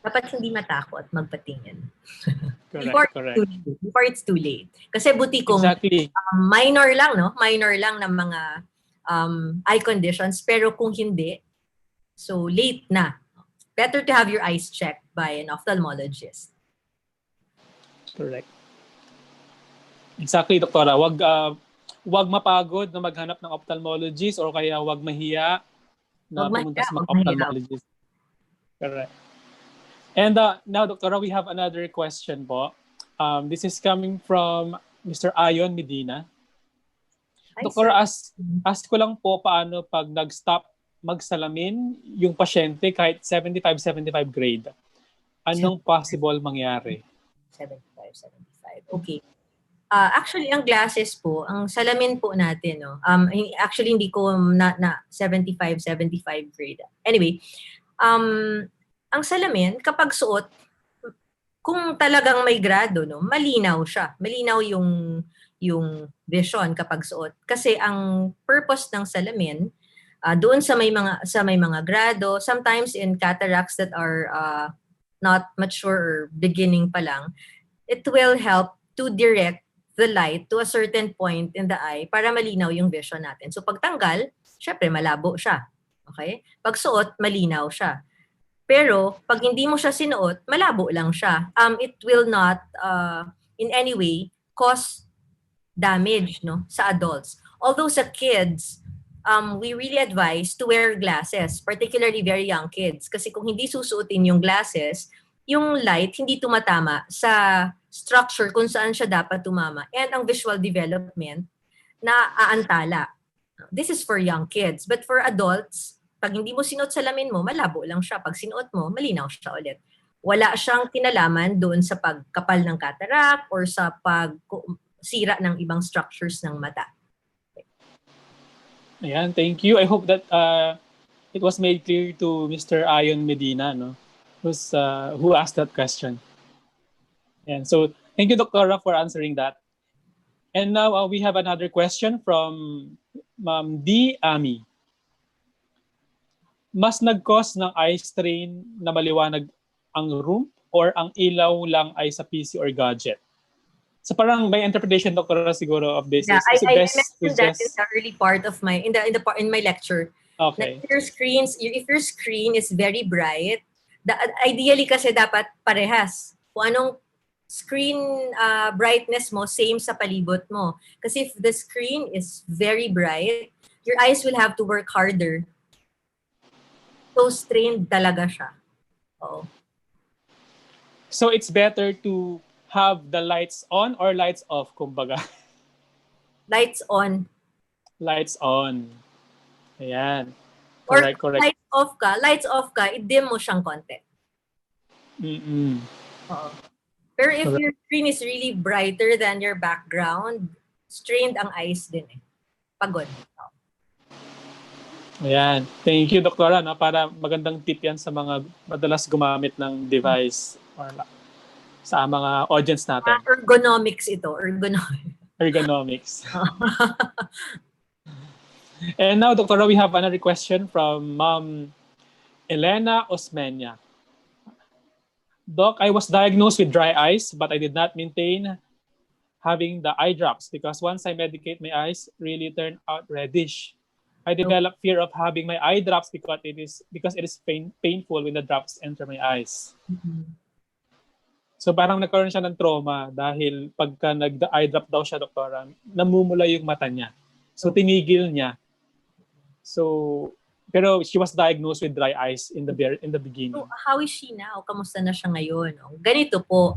dapat hindi matakot magpatingin. Correct. Before it's too late. Kasi buti kung minor lang ng mga eye conditions, pero kung hindi, so late na. Better to have your eyes checked by an ophthalmologist. Correct. Exactly, doktora. Wag mapagod na maghanap ng ophthalmologist or kaya wag mahiya na Wag pumunta mahiya, sa wag mga mahirap. ophthalmologist. Correct. And now, doktora, we have another question po. This is coming from Mr. Ayon Medina. Hi, Doktor, sir. ask ko lang po paano pag nag-stop magsalamin yung pasyente kahit 75 grade. Anong possible mangyari? 75. Okay. Actually, ang glasses po, ang salamin po natin, no? Actually, hindi ko na 75 grade. Anyway, ang salamin, kapag suot, kung talagang may grado, no, malinaw siya. Malinaw yung vision kapag suot. Kasi ang purpose ng salamin, doon sa may mga grado, sometimes in cataracts that are not mature or beginning pa lang, it will help to direct the light to a certain point in the eye para malinaw yung vision natin. So pag tanggal, syempre malabo siya. Okay? Pag suot, malinaw siya. Pero pag hindi mo siya sinuot, malabo lang siya. It will not in any way cause damage, no, sa adults. Although sa kids, we really advise to wear glasses, particularly very young kids. Kasi kung hindi susuotin yung glasses, yung light hindi tumatama sa structure kung saan siya dapat tumama. And ang visual development na aantala. This is for young kids. But for adults, pag hindi mo sinuot salamin mo, malabo lang siya. Pag sinuot mo, malinaw siya ulit. Wala siyang kinalaman doon sa pagkapal ng cataract or sa pagsira ng ibang structures ng mata. Ayan, thank you. I hope that it was made clear to Mr. Ayon Medina, no, who asked that question. And so, thank you, Doctora, for answering that. And now we have another question from Ma'am D. Ami. Mas nag-cause ng eye strain na maliwanag ang room or ang ilaw lang ay sa PC or gadget? So parang may interpretation, Doctora, siguro of this. Yeah, Is it I best mentioned that in the early part of my in my lecture. Okay. If your screen is very bright, ideally kasi dapat parehas. Kung anong screen brightness mo, same sa palibot mo. Kasi if the screen is very bright, your eyes will have to work harder. So strained talaga siya. Oo. So it's better to have the lights on or lights off, kumbaga? Lights on. Lights on. Ayan. Or Correct. lights off ka, i-dim mo siyang konti. Oo. Pero if your screen is really brighter than your background, strained ang eyes din eh. Pagod. Ayan. Thank you, Doktora. No? Para magandang tip yan sa mga madalas gumamit ng device or sa mga audience natin. Ergonomics ito. Ergonomics. And now, Doktora, we have another question from Ma'am Elena Osmeña. Doc, I was diagnosed with dry eyes, but I did not maintain having the eye drops because once I medicate, my eyes really turn out reddish. I developed fear of having my eye drops because it is painful when the drops enter my eyes. Mm-hmm. So parang nagkaroon siya ng trauma dahil pagka nag-eye drop daw siya, Doktora, namumula yung mata niya. So tinigil niya. So pero she was diagnosed with dry eyes in the beginning. So how is she now? Kamusta na siya ngayon? Ganito po,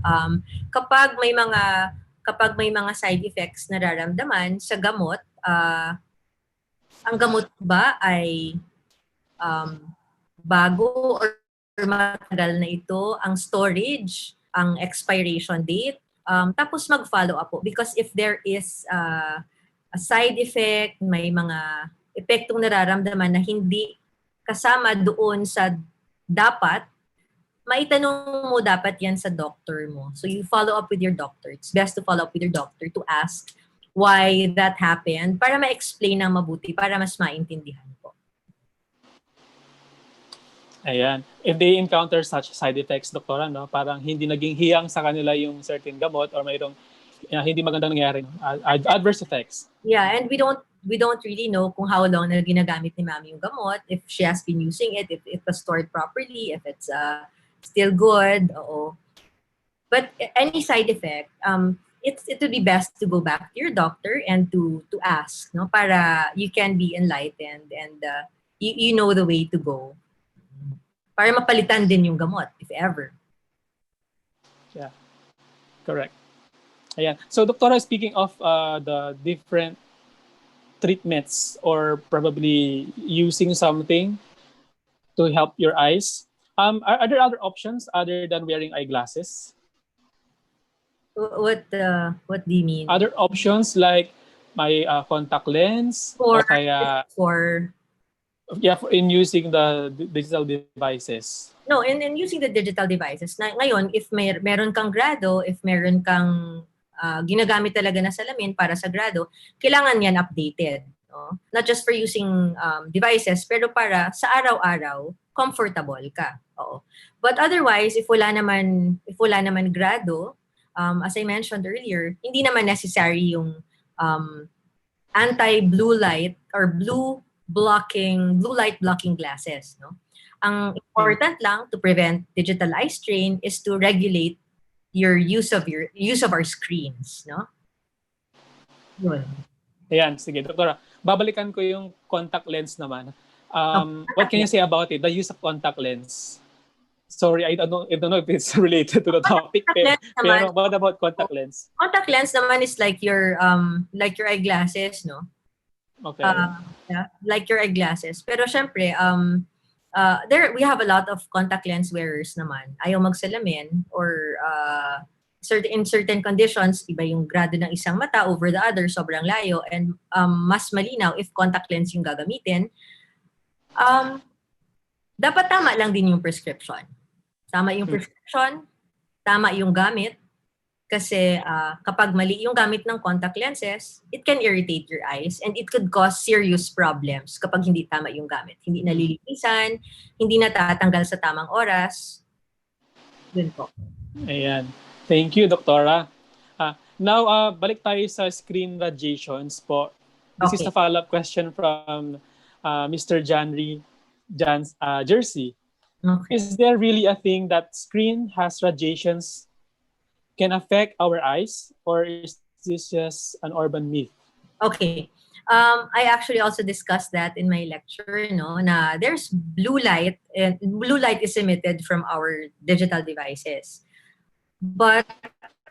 kapag may mga side effects na nararamdaman sa gamot, ang gamot ba ay bago or matagal na ito, ang storage, ang expiration date, tapos mag-follow up po. Because if there is a side effect, may mga epektong nararamdaman na hindi kasama doon sa dapat, maitanong mo dapat yan sa doctor mo. So you follow up with your doctor. It's best to follow up with your doctor to ask why that happened para ma-explain ng mabuti, para mas maintindihan po. Ayan. If they encounter such side effects, Doktora, no, parang hindi naging hiyang sa kanila yung certain gamot or mayroong hindi magandang nangyari, adverse effects. Yeah, and we don't really know kung how long na ginagamit ni Mami yung gamot, if she has been using it, if it was stored properly, if it's still good, oo. But any side effect, it would be best to go back to your doctor and to ask, no, para you can be enlightened and you know the way to go. Para mapalitan din yung gamot, if ever. Yeah, correct. Ayan. So, Doktora, speaking of the different treatments or probably using something to help your eyes, are there other options other than wearing eyeglasses? What do you mean? Other options like my contact lens or kaya in using the digital devices. No, in using the digital devices. Ngayon, if meron kang grado, if meron kang ginagamit talaga na salamin para sa grado, kailangan yan updated. No? Not just for using devices, pero para sa araw-araw, comfortable ka. Oo. But otherwise, if wala naman grado, as I mentioned earlier, hindi naman necessary yung anti-blue light or blue light blocking glasses, no? Ang important lang to prevent digital eye strain is to regulate your use of our screens, no? Yun. Ayan, sige, Doktora. Babalikan ko yung contact lens naman. What can you say about it? The use of contact lens. Sorry, I don't know if it's related to the topic. Pero what about contact lens? Contact lens naman is like your eyeglasses, no? Okay. Yeah, like your eyeglasses. Pero syempre, there we have a lot of contact lens wearers naman. Ayaw magsalamin or in certain conditions, iba yung grado ng isang mata over the other, sobrang layo, and mas malinaw if contact lens yung gagamitin. Dapat tama lang din yung prescription. Tama yung prescription, tama yung gamit. Kasi kapag mali yung gamit ng contact lenses, it can irritate your eyes and it could cause serious problems kapag hindi tama yung gamit. Hindi nalilinisan, hindi natatanggal sa tamang oras. Yun po. Ayan. Thank you, Doktora. Now, balik tayo sa screen radiations po. This is a follow-up question from Mr. Jan's Jersey. Okay. Is there really a thing that screen has radiations can affect our eyes, or is this just an urban myth? Okay. I actually also discussed that in my lecture, no, na there's blue light, and blue light is emitted from our digital devices. But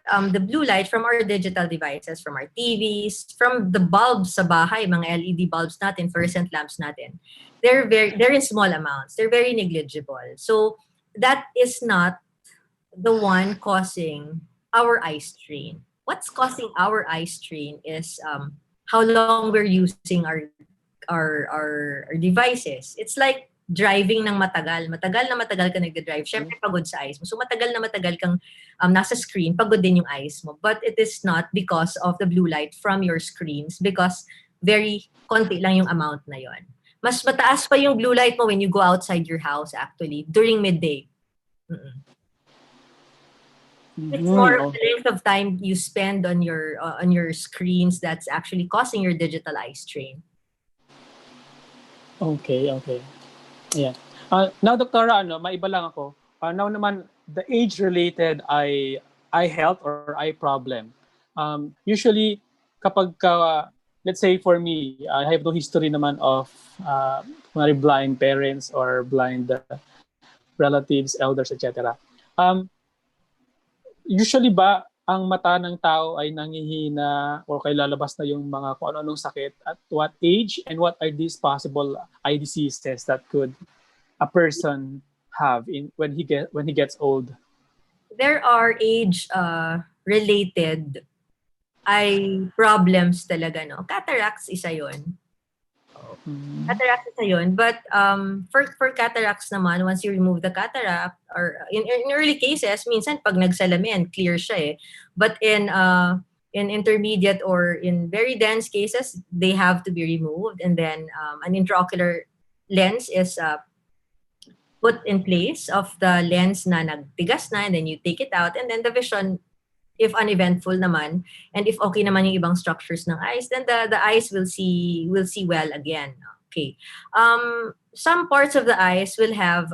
the blue light from our digital devices, from our TVs, from the bulbs sa bahay, mga LED bulbs natin, fluorescent lamps natin, they're in small amounts. They're very negligible. So that is not the one causing our eye strain. What's causing our eye strain is how long we're using our devices. It's like driving ng matagal. Matagal ka nagde-drive. Syempre pagod sa eyes mo. So matagal kang nasa screen, pagod din yung eyes mo. But it is not because of the blue light from your screens, because very konti lang yung amount na yon. Mas mataas pa yung blue light mo when you go outside your house actually during midday. It's more of the length of time you spend on your screens that's actually causing your digital eye strain. Okay. Yeah. Now, Doktora, maiba lang ako. Now naman, the age-related eye health or eye problem. Usually, kapag let's say for me, I have no history naman of blind parents or blind relatives, elders, etc. Usually ba ang mata ng tao ay nangihina or kay lalabas na yung mga kung ano-anong sakit at what age, and what are these possible eye diseases that could a person have when he gets old? There are age related eye problems talaga, no. Cataracts isa 'yon. Cataracts isa 'yon, but for cataracts naman, once you remove the cataract, or in early cases minsan pag nagsalamin clear siya eh, but in intermediate or in very dense cases they have to be removed, and then an intraocular lens is put in place of the lens na nagtigas na, and then you take it out, and then the vision, if uneventful naman, and if okay naman yung ibang structures ng eyes, then the eyes will see well again. Okay. Some parts of the eyes will have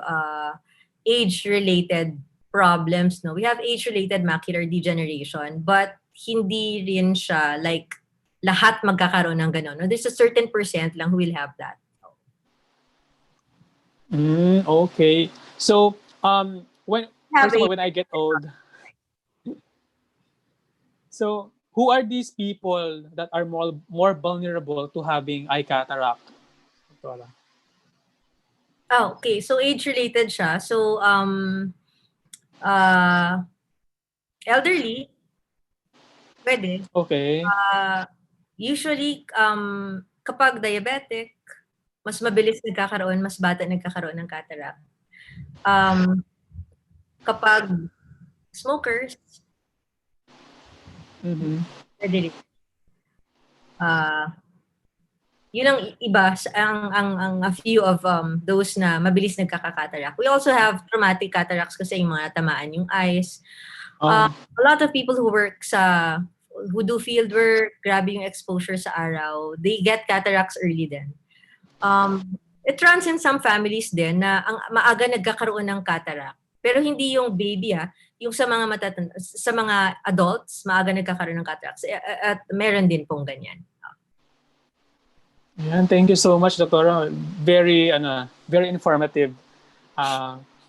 age-related problems. No, we have age-related macular degeneration, but hindi rin siya like lahat magkakaroon ng ganon. No? There's a certain percent lang who will have that. Okay. So, when Have first of a all, when I get old, so who are these people that are more vulnerable to having eye cataract? Doktora? okay. So age-related siya. So elderly, pwede. Okay. Usually kapag diabetic, mas mabilis nagkakaroon, mas bata nagkakaroon ng cataract. Kapag smokers, pwede rin. Yun ang iba, ang a few of those na mabilis nagkaka-cataract. We also have traumatic cataracts kasi yung mga tamaan yung eyes. A lot of people who who do field work, grabe yung exposure sa araw, they get cataracts early din. It runs in some families din na ang maaga nagkakaroon ng cataract. Pero hindi yung baby yung sa mga sa mga adults, maaga nagkakaroon ng cataracts. At meron din pong ganyan. Yan, thank you so much, Doktora. Very very informative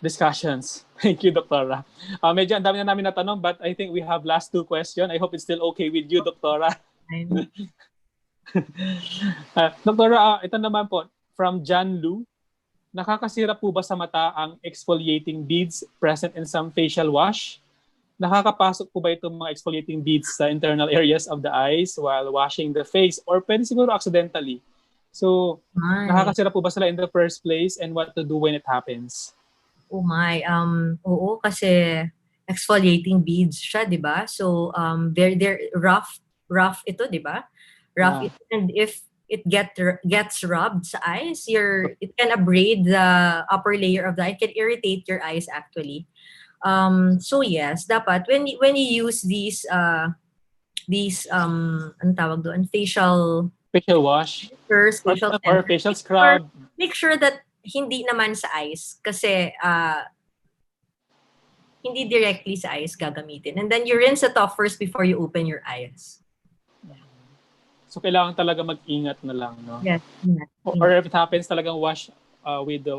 discussions. Thank you, Doktora. Medyo ang dami na namin natanong, but I think we have last 2 questions. I hope it's still okay with you, Doktora. Doktora, ito naman po, from John Lu. Nakakasira po ba sa mata ang exfoliating beads present in some facial wash? Nakakapasok po ba itong mga exfoliating beads sa internal areas of the eyes while washing the face? Or pwede siguro accidentally? So, nakakasira po ba sila in the first place and what to do when it happens? Oh my, oo, kasi exfoliating beads siya, di ba? So, they're rough ito, di ba? Rough ito, and if it gets rubbed sa eyes, it can abrade the upper layer of the eye. It can irritate your eyes actually. So yes, dapat when you use these ano tawag doon, facial wash or facial scrub, make sure that hindi naman sa eyes kasi hindi directly sa eyes gagamitin, and then you rinse it off first before you open your eyes. So kailangan talaga mag-ingat na lang, no? Yes. Or if it happens, talagang wash with the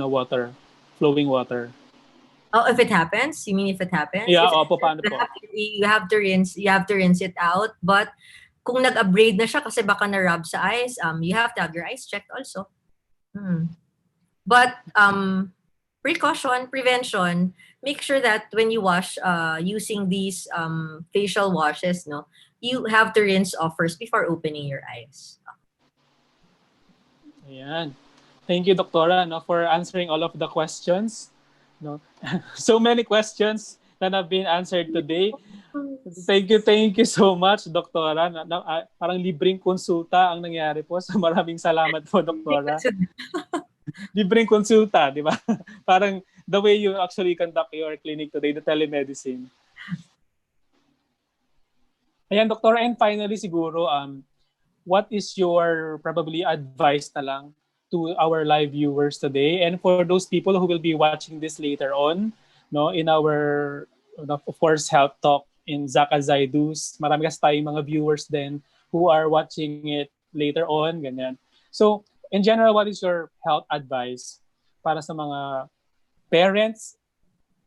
water, flowing water. Oh, if it happens? You mean if it happens? Yeah, paano po? You have to rinse it out. But kung nag-abrade na siya kasi baka na-rub sa eyes, you have to have your eyes checked also. But prevention, make sure that when you wash using these facial washes, no, you have to rinse off first before opening your eyes. Ayan. Thank you, Doktora, for answering all of the questions. No? So many questions that have been answered today. Thank you so much, Doktora. Parang libreng konsulta ang nangyari po. So maraming salamat po, Doktora. Libreng konsulta, di ba? Parang the way you actually conduct your clinic today, the telemedicine. Ayan, Doktora, and finally siguro, what is your probably advice na lang to our live viewers today, and for those people who will be watching this later on, no, in our, of course, Health Talk in Zaka Zaidus. Marami kasi tayong mga viewers then who are watching it later on, ganyan. So, in general, what is your health advice para sa mga parents,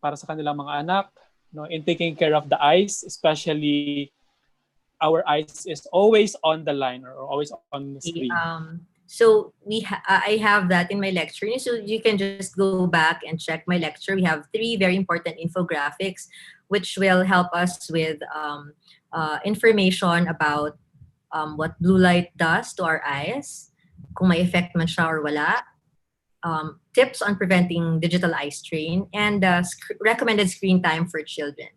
para sa kanilang mga anak, no, in taking care of the eyes, especially our eyes is always on the line or always on the screen? So I have that in my lecture. So you can just go back and check my lecture. We have 3 very important infographics which will help us with information about what blue light does to our eyes, kung may effect man siya or wala, tips on preventing digital eye strain, and recommended screen time for children.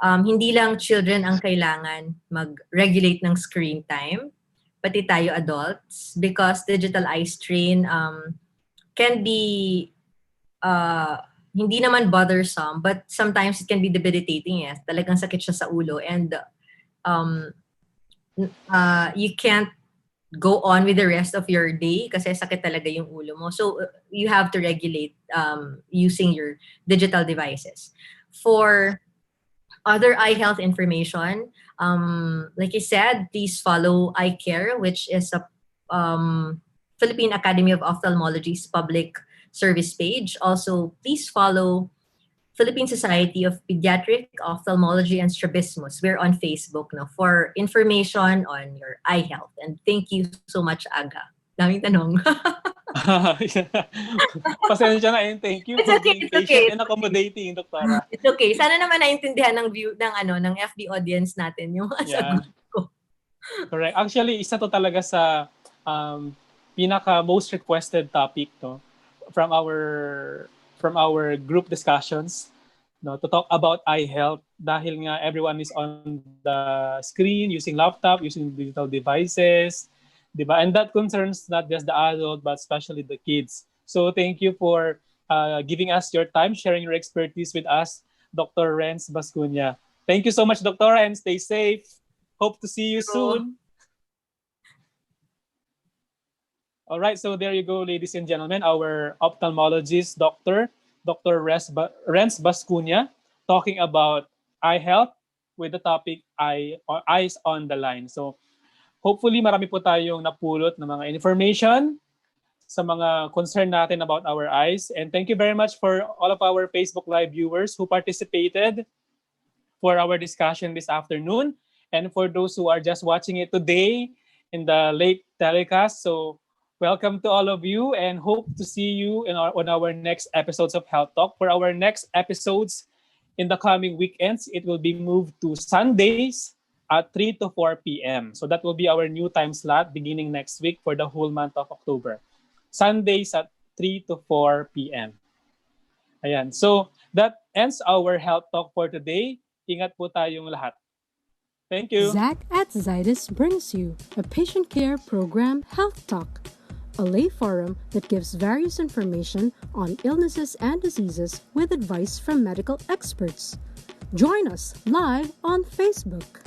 Hindi lang children ang kailangan mag-regulate ng screen time, pati tayo adults, because digital eye strain can be hindi naman bothersome, but sometimes it can be debilitating. Yes, talagang sakit siya sa ulo, and you can't go on with the rest of your day kasi sakit talaga yung ulo mo. So you have to regulate using your digital devices. For other eye health information, like I said, please follow Eye Care, which is a Philippine Academy of Ophthalmology's public service page. Also, please follow Philippine Society of Pediatric Ophthalmology and Strabismus. We're on Facebook now for information on your eye health. And thank you so much, Aga. Daming tanong. Pasensya na, and thank you It's for okay, being it's okay. patient and accommodating, Doktora. It's okay. Sana naman naintindihan ng view ng FB audience natin yung mga Yeah. sagot ko. Correct. Actually, isa to talaga sa pinaka most requested topic no from our group discussions no to talk about eye health dahil nga everyone is on the screen using laptop, using digital devices, 'di ba? And that concerns not just the adult but especially the kids. So thank you for giving us your time, sharing your expertise with us, Dr. Renz Bascuña. Thank you so much, Doctora, and stay safe. Hope to see you soon. All right, so there you go, ladies and gentlemen, our ophthalmologist, Dr. Renz Bascuña, talking about eye health with the topic eyes on the line. So hopefully marami po tayong napulot ng mga information sa mga concern natin about our eyes. And thank you very much for all of our Facebook Live viewers who participated for our discussion this afternoon. And for those who are just watching it today in the late telecast, so welcome to all of you and hope to see you on our next episodes of Health Talk. For our next episodes in the coming weekends, it will be moved to Sundays at 3 to 4 p.m. So that will be our new time slot beginning next week for the whole month of October. Sundays at 3 to 4 p.m. Ayan. So that ends our Health Talk for today. Ingat po tayong lahat. Thank you. Zach at Zydus brings you a patient care program, Health Talk, a lay forum that gives various information on illnesses and diseases with advice from medical experts. Join us live on Facebook.